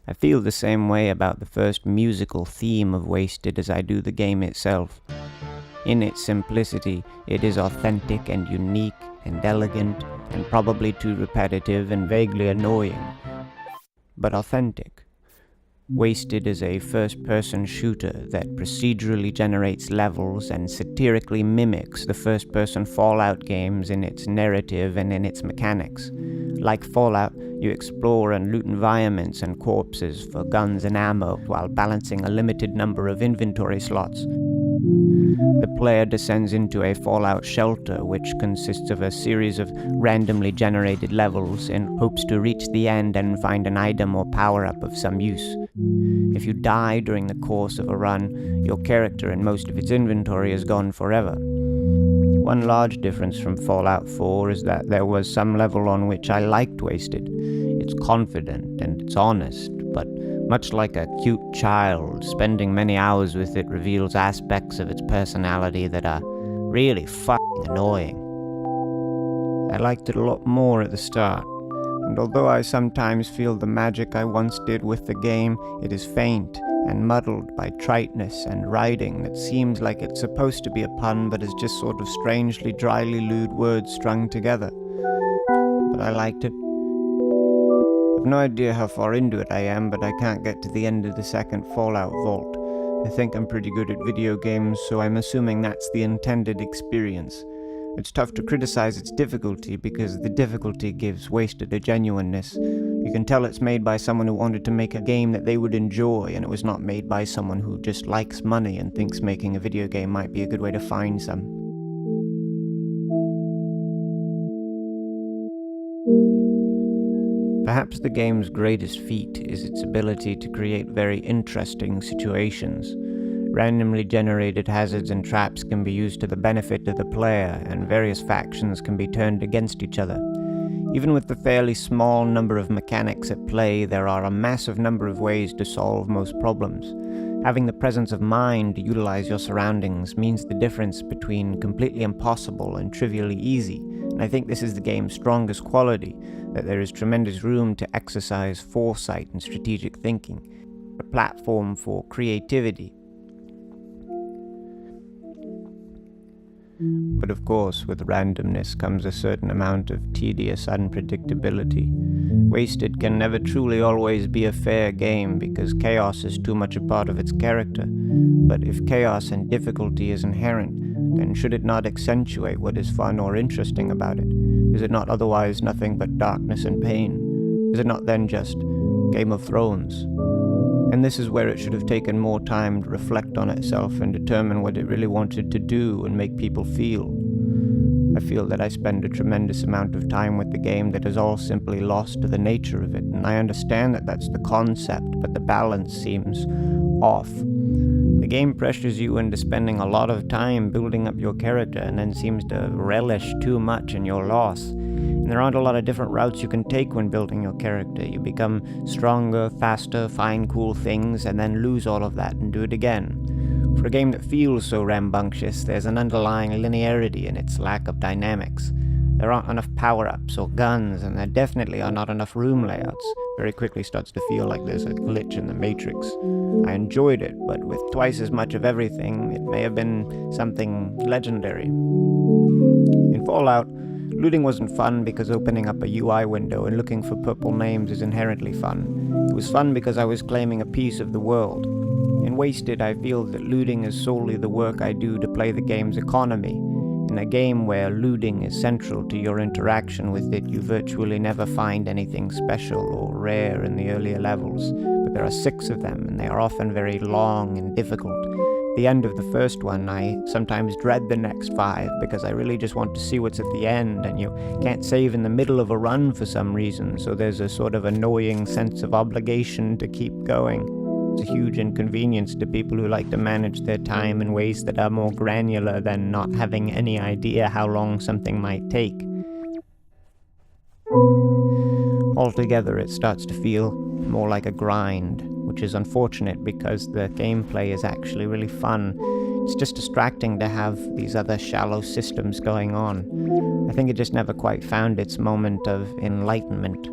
I feel the same way about the first musical theme of Wasted as I do the game itself. In its simplicity, it is authentic and unique and elegant and probably too repetitive and vaguely annoying, but authentic. Wasted is a first-person shooter that procedurally generates levels and satirically mimics the first-person Fallout games in its narrative and in its mechanics. Like Fallout, you explore and loot environments and corpses for guns and ammo while balancing a limited number of inventory slots. The player descends into a Fallout shelter, which consists of a series of randomly generated levels in hopes to reach the end and find an item or power-up of some use. If you die during the course of a run, your character and most of its inventory is gone forever. One large difference from Fallout 4 is that there was some level on which I liked Wasted. It's confident and it's honest, but much like a cute child, spending many hours with it reveals aspects of its personality that are really fucking annoying. I liked it a lot more at the start, and although I sometimes feel the magic I once did with the game, it is faint and muddled by triteness and writing that seems like it's supposed to be a pun but is just sort of strangely dryly lewd words strung together. But I liked it. I've no idea how far into it I am, but I can't get to the end of the second Fallout vault. I think I'm pretty good at video games, so I'm assuming that's the intended experience. It's tough to criticize its difficulty because the difficulty gives Wasted a genuineness. You can tell it's made by someone who wanted to make a game that they would enjoy, and it was not made by someone who just likes money and thinks making a video game might be a good way to find some. Perhaps the game's greatest feat is its ability to create very interesting situations. Randomly generated hazards and traps can be used to the benefit of the player, and various factions can be turned against each other. Even with the fairly small number of mechanics at play, there are a massive number of ways to solve most problems. Having the presence of mind to utilize your surroundings means the difference between completely impossible and trivially easy, and I think this is the game's strongest quality, that there is tremendous room to exercise foresight and strategic thinking, a platform for creativity. But of course, with randomness comes a certain amount of tedious unpredictability. Wasted can never truly always be a fair game because chaos is too much a part of its character. But if chaos and difficulty is inherent, then should it not accentuate what is fun or interesting about it? Is it not otherwise nothing but darkness and pain? Is it not then just Game of Thrones? And this is where it should have taken more time to reflect on itself and determine what it really wanted to do and make people feel. I feel that I spend a tremendous amount of time with the game that is all simply lost to the nature of it, and I understand that that's the concept, but the balance seems off. The game pressures you into spending a lot of time building up your character and then seems to relish too much in your loss. And there aren't a lot of different routes you can take when building your character. You become stronger, faster, find cool things, and then lose all of that and do it again. For a game that feels so rambunctious, there's an underlying linearity in its lack of dynamics. There aren't enough power-ups or guns, and there definitely are not enough room layouts. Very quickly starts to feel like there's a glitch in the Matrix. I enjoyed it, but with twice as much of everything, it may have been something legendary. In Fallout, looting wasn't fun because opening up a UI window and looking for purple names is inherently fun. It was fun because I was claiming a piece of the world. In Wasted, I feel that looting is solely the work I do to play the game's economy. In a game where looting is central to your interaction with it, you virtually never find anything special or rare in the earlier levels, but there are 6 of them, and they are often very long and difficult. At the end of the first one, I sometimes dread the next 5, because I really just want to see what's at the end, and you can't save in the middle of a run for some reason, so there's a sort of annoying sense of obligation to keep going. It's a huge inconvenience to people who like to manage their time in ways that are more granular than not having any idea how long something might take. Altogether, it starts to feel more like a grind, which is unfortunate because the gameplay is actually really fun. It's just distracting to have these other shallow systems going on. I think it just never quite found its moment of enlightenment.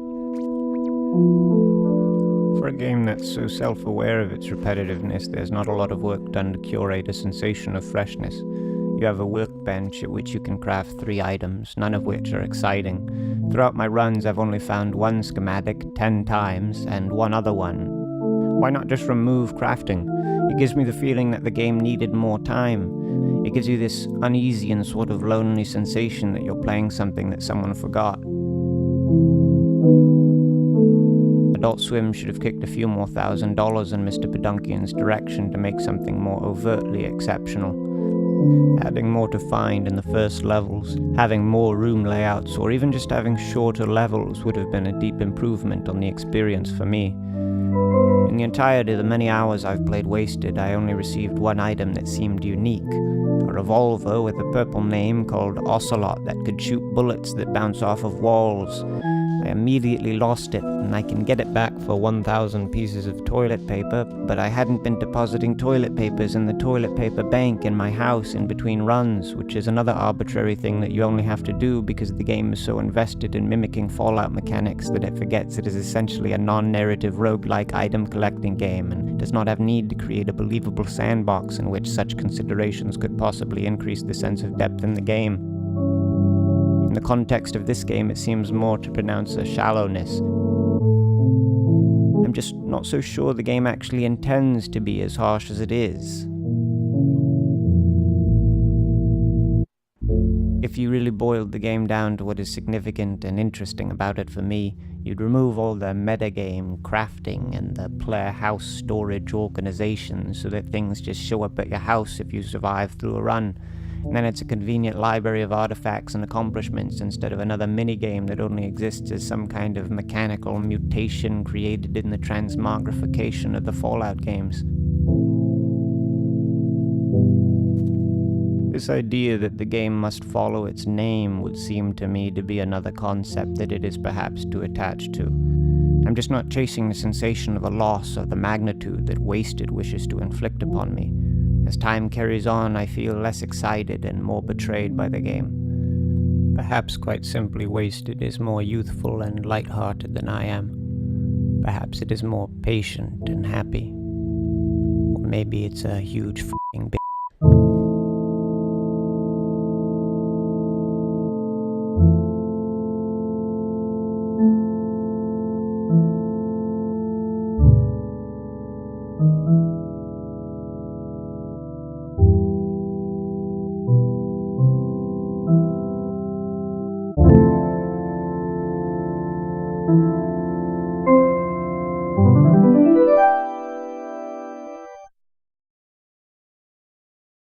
For a game that's so self-aware of its repetitiveness, there's not a lot of work done to curate a sensation of freshness. You have a workbench at which you can craft 3 items, none of which are exciting. Throughout my runs, I've only found one schematic 10 times, and one other one. Why not just remove crafting? It gives me the feeling that the game needed more time. It gives you this uneasy and sort of lonely sensation that you're playing something that someone forgot. Adult Swim should have kicked a few more $1,000s in Mr. Podunkian's direction to make something more overtly exceptional. Adding more to find in the first levels, having more room layouts, or even just having shorter levels would have been a deep improvement on the experience for me. In the entirety of the many hours I've played Wasted, I only received one item that seemed unique. A revolver with a purple name called Ocelot that could shoot bullets that bounce off of walls. I immediately lost it, and I can get it back for 1,000 pieces of toilet paper, but I hadn't been depositing toilet papers in the toilet paper bank in my house in between runs, which is another arbitrary thing that you only have to do because the game is so invested in mimicking Fallout mechanics that it forgets it is essentially a non-narrative roguelike item collecting game, and does not have need to create a believable sandbox in which such considerations could possibly increase the sense of depth in the game. In the context of this game, it seems more to pronounce a shallowness. I'm just not so sure the game actually intends to be as harsh as it is. If you really boiled the game down to what is significant and interesting about it for me, you'd remove all the metagame, crafting, and the player house storage organization so that things just show up at your house if you survive through a run. And then it's a convenient library of artifacts and accomplishments instead of another minigame that only exists as some kind of mechanical mutation created in the transmogrification of the Fallout games. This idea that the game must follow its name would seem to me to be another concept that it is perhaps too attached to. I'm just not chasing the sensation of a loss of the magnitude that Wasted wishes to inflict upon me. As time carries on, I feel less excited and more betrayed by the game. Perhaps quite simply Wasted is more youthful and light-hearted than I am. Perhaps it is more patient and happy. Or maybe it's a huge f***ing